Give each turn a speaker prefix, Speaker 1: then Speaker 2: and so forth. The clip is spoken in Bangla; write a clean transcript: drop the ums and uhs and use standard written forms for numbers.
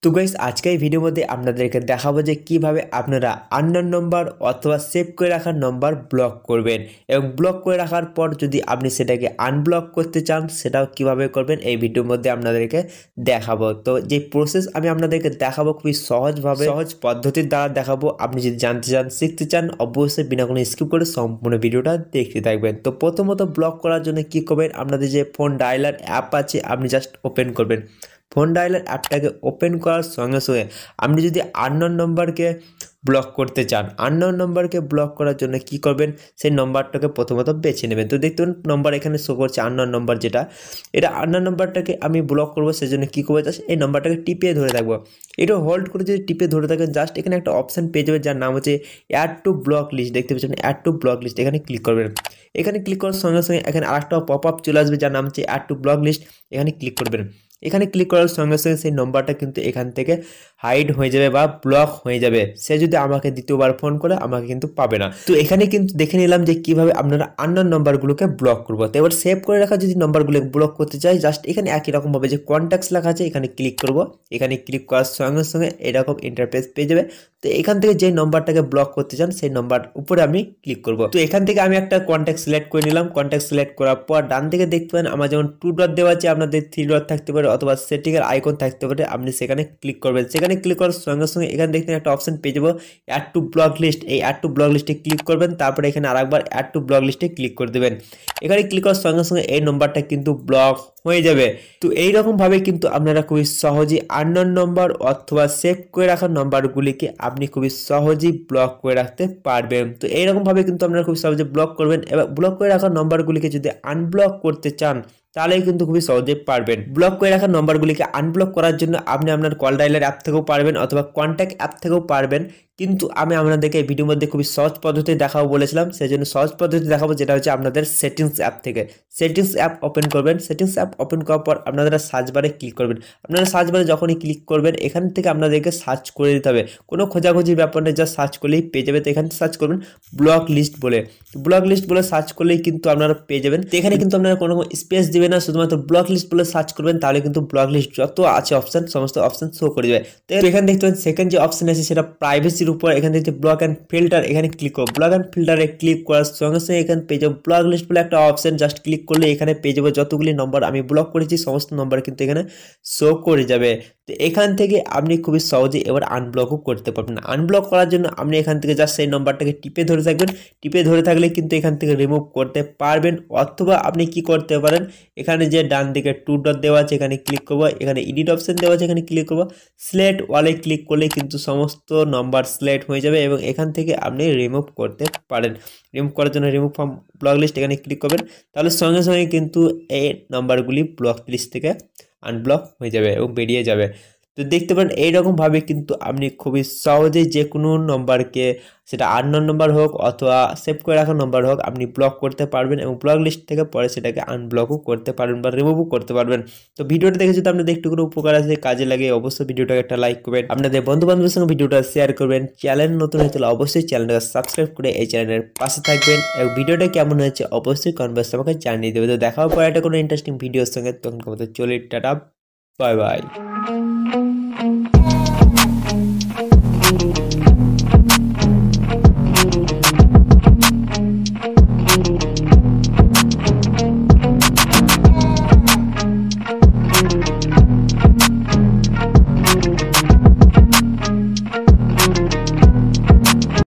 Speaker 1: তো গাইস আজকে এই ভিডিওর মধ্যে আপনাদেরকে দেখাবো যে কিভাবে আপনারা আননোন নাম্বার অথবা সেভ করে রাখা নাম্বার ব্লক করবেন এবং ব্লক করে রাখার পর যদি আপনি সেটাকে আনব্লক করতে চান সেটাও কিভাবে করবেন এই ভিডিওর মধ্যে আপনাদেরকে দেখাবো। তো যে প্রসেস আমি আপনাদেরকে দেখাবো খুবই সহজভাবে সহজ পদ্ধতির দ্বারা দেখাবো। আপনি যদি জানতে চান শিখতে চান অবশ্যই বিনা কোনো স্কিপ করে সম্পূর্ণ ভিডিওটা দেখতে থাকবেন। তো প্রথমত ব্লক করার জন্য কি করবেন, আপনাদের যে ফোন ডায়ালার অ্যাপ আছে আপনি জাস্ট ওপেন করবেন। ফোন ডায়ালার অ্যাপটাকে ওপেন করার সঙ্গে সঙ্গে আপনি যদি আননোন নম্বরকে ব্লক করতে চান, আননোন নম্বরকে ব্লক করার জন্য কি করবেন, সেই নম্বরটাকে প্রথমত বেছে নেবেন। তো দেখতে পারেন নম্বর এখানে শো করছে আননোন নম্বর, যেটা এটা আননোন নম্বরটাকে আমি ব্লক করবো সেজন্য কী করবো, জাস্ট এই নম্বরটাকে টিপিয়ে ধরে থাকবো। এটা হোল্ড করে যদি টিপে ধরে থাকেন জাস্ট এখানে একটা অপশান পেয়ে যাবে যার নাম হচ্ছে অ্যাড টু ব্লক লিস্ট। দেখতে পাচ্ছেন অ্যাড টু ব্লক লিস্ট, এখানে ক্লিক করবেন। এখানে ক্লিক করার সঙ্গে সঙ্গে এখানে আরেকটা পপ আপ চলে আসবে যার নাম হচ্ছে অ্যাড টু ব্লক লিস্ট, এখানে ক্লিক করবেন। এখানে ক্লিক করার সঙ্গে সঙ্গে সেই নম্বরটা কিন্তু এখান থেকে হাইড হয়ে যাবে বা ব্লক হয়ে যাবে। সে যদি আমাকে দ্বিতীয়বার ফোন করে আমাকে কিন্তু পাবে না। তো এখানে কিন্তু দেখে নিলাম যে কিভাবে আপনারা আননোন নম্বরগুলোকে ব্লক করবো। তো এবার সেভ করে রাখা যদি নম্বরগুলো ব্লক করতে চাই জাস্ট এখানে একই রকমভাবে যে কন্ট্যাক্টস লেখা আছে এখানে ক্লিক করব। এখানে ক্লিক করার সঙ্গে সঙ্গে এরকম ইন্টারফেস পেয়ে যাবে। তো এখান থেকে যে নম্বরটাকে ব্লক করতে চান সেই নম্বর উপরে আমি ক্লিক করব। তো এখান থেকে আমি একটা কন্ট্যাক্ট সিলেক্ট করে নিলাম। কন্ট্যাক্ট সিলেক্ট করার পর ডান দিকে দেখতে পারেন আমার যেমন 2 ডট দেওয়া আছে, আপনাদের 3 ডট থাকতে পারে অথবা সেটিংয়ের আইকন থাকতে পারে। আপনি সেখানে ক্লিক করবেন। সেখানে ক্লিক করার সঙ্গে সঙ্গে এখানে দেখতে একটা অপশন পেয়ে যাবো অ্যাড টু ব্লক লিস্ট। এই অ্যাড টু ব্লক লিস্টে ক্লিক করবেন, তারপরে এখানে আরেকবার অ্যাড টু ব্লক লিস্টে ক্লিক করে দেবেন। এখানে ক্লিক করার সঙ্গে সঙ্গে এই নম্বরটা কিন্তু ব্লক হয়ে যাবে। তো এইরকম ভাবে কিন্তু আপনারা খুবই সহজেই আননোন নম্বর অথবা সেভ করে রাখা নম্বরগুলিকে আপনি খুবই সহজেই ব্লক করে রাখতে পারবেন। তো এইরকম ভাবে কিন্তু আপনারা খুব সহজে ব্লক করবেন। এবার ব্লক করে রাখা নম্বরগুলিকে যদি আনব্লক করতে চান তাহলে কিন্তু খুবই সহজে পারবেন। ব্লক করে রাখা নম্বরগুলিকে আনব্লক করার জন্য আপনি আপনার কল ডায়ালার অ্যাপ থেকেও পারবেন অথবা কন্ট্যাক্ট অ্যাপ থেকেও পারবেন, কিন্তু আমি আপনাদেরকে এই ভিডিওর মধ্যে খুবই সহজ পদ্ধতি দেখাবো বলেছিলাম, সেই জন্য সহজ পদ্ধতি দেখাবো যেটা হচ্ছে আপনাদের সেটিংস অ্যাপ থেকে। সেটিংস অ্যাপ ওপেন করবেন। সেটিংস অ্যাপ ওপেন করার পর আপনারা সার্চ বারে ক্লিক করবেন। আপনারা সার্চ বারে যখনই ক্লিক করবেন এখান থেকে আপনাদেরকে সার্চ করে দিতে হবে, কোনো খোঁজাখুঁজির ব্যাপার নেই, যা সার্চ করলেই পেয়ে যাবে। তো এখানে সার্চ করবেন ব্লক লিস্ট বলে। ব্লক লিস্ট বলে সার্চ করলেই কিন্তু আপনারা পেয়ে যাবেন। তো এখানে কিন্তু আপনারা কোনো স্পেস দিবেন না, শুধুমাত্র ব্লক লিস্ট বলে সার্চ করবেন, তাহলে কিন্তু ব্লক লিস্ট যত আছে অপশন সমস্ত অপশন শো করে দেবে। তো এখানে দেখতে পাচ্ছেন সেকেন্ড যে অপশন আছে সেটা প্রাইভেসির উপর। এখানে দেখতে ব্লক অ্যান্ড ফিল্টার, এখানে ক্লিক করবো। ব্লক অ্যান্ড ফিল্টারে ক্লিক করার সঙ্গে সঙ্গে এখানে পেয়ে যাবো ব্লক লিস্ট বলে একটা অপশন। জাস্ট ক্লিক করলে এখানে পেয়ে যাবো যতগুলি নম্বর আমি ব্লক করেছি সমস্ত নম্বর কিন্তু এখানে শো করে যাবে। তো এখান থেকে আপনি খুবই সহজে এবার আনব্লকও করতে পারবেন। আনব্লক করার জন্য আপনি এখান থেকে জাস্ট সেই নম্বরটাকে টিপে ধরে থাকবেন। টিপে ধরে থাকলে কিন্তু এখান থেকে রিমুভ করতে পারবেন, অথবা আপনি কি করতে পারেন, এখানে যে ডান দিকে 2 ডট দেওয়া আছে এখানে ক্লিক করবো। এখানে এডিট অপশন দেওয়া আছে এখানে ক্লিক করবো। সিলেক্ট ওয়ালে ক্লিক করলে কিন্তু সমস্ত নম্বর সিলেক্ট হয়ে যাবে এবং এখান থেকে আপনি রিমুভ করতে পারেন। রিমুভ করার জন্য রিমুভ ফ্রম ব্লক লিস্ট এখানে ক্লিক করবেন, তাহলে সঙ্গে সঙ্গে কিন্তু এই নাম্বারগুলি ব্লক লিস্ট থেকে আনব্লক হয়ে যাবে এবং বেরিয়ে যাবে। তো দেখতে পারেন এইরকমভাবে কিন্তু আপনি খুবই সহজেই যে কোনো নম্বরকে, সেটা আননোন নম্বর হোক অথবা সেভ করে রাখা নম্বর হোক, আপনি ব্লক করতে পারবেন এবং ব্লক লিস্ট থেকে পরে সেটাকে আনব্লকও করতে পারবেন বা রিমুভও করতে পারবেন। তো ভিডিওটা দেখে যদি আপনাদের একটু করে উপকার আছে, কাজে লাগে, অবশ্যই ভিডিওটাকে একটা লাইক করবেন, আপনাদের বন্ধু বান্ধবের সঙ্গে ভিডিওটা শেয়ার করবেন। চ্যানেল নতুন হয়ে তাহলে অবশ্যই চ্যানেলটাকে সাবস্ক্রাইব করে এই চ্যানেলের পাশে থাকবেন এবং ভিডিওটা কেমন হয়েছে অবশ্যই কমেন্ট বক্সে আমাকে জানিয়ে দেবে। তো দেখা হবে পরে একটা কোনো ইন্টারেস্টিং ভিডিওর সঙ্গে, তখন চলে টাটা, বাই বাই।